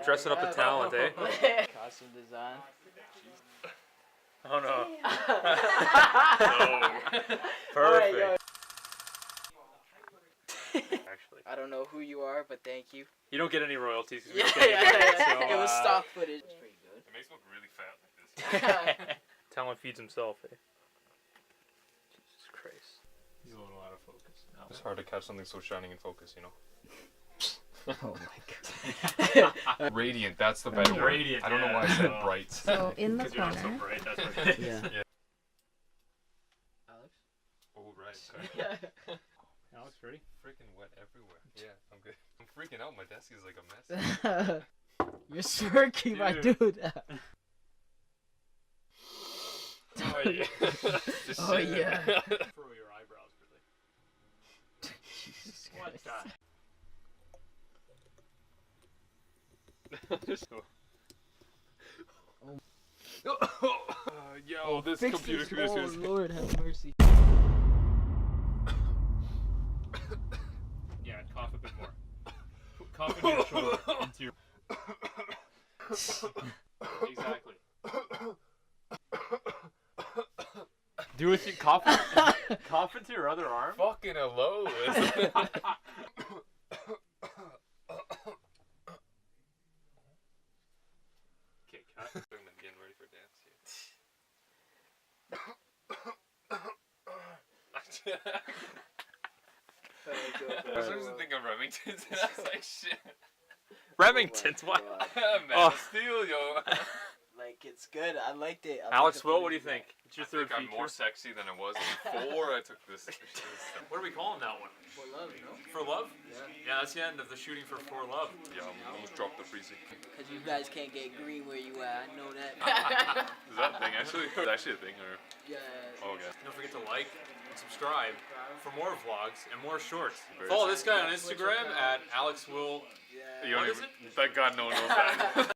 Dressing up the talent, eh? Costume design. Oh no. No. Perfect. Actually, I don't know who you are, but thank you. you don't get any royalties. 'Cause we Yeah, don't get any credit, so, it was stock footage. It's pretty good. It makes me look really fat like this. Talent feeds himself, eh? Jesus Christ. He's a little out of focus. It's hard to catch something so shining in focus, you know. Oh my god. Radiant, that's the better word. Radiant, I don't know why I yeah. said bright. So in the Because you're not so corner, bright, that's what it is. Yeah. Alex? Oh, right. Sorry. Alex, ready? Freaking wet everywhere. Yeah, I'm good. I'm freaking out. My desk is like a mess. You're smirking, my dude. Oh, yeah. Just Oh, shit. yeah. Furrow your eyebrows, really. Jesus What Christ. the? Yo, this Fix computer this. Oh, computer. Lord have mercy. Yeah, cough a bit more. Cough into your shoulder. Into your... Exactly. Do it. Cough. Cough into your other arm. Fucking hello. Okay, cut. I'm getting ready for dance here. I was starting to think of Remingtons and I was like, shit. Remingtons. What? Man Oh. of Steel, yo. Like, it's good. I liked it. Alex Will, what do you think? It's your I third think I'm feature. more sexy than I was before I took this. What are we calling that one? For love, no? For Love? Yeah. Yeah, that's the end of the shooting for Love. Yeah, I almost dropped the freezy. Because you guys can't get green where you at. I know that. Is that a thing actually? Is that actually a thing or? Yeah. Oh, okay. Don't forget to like and subscribe for more vlogs and more shorts. Very Follow this guy on Instagram at Alex Will. Yeah. You don't What is even, thank God no one knows that.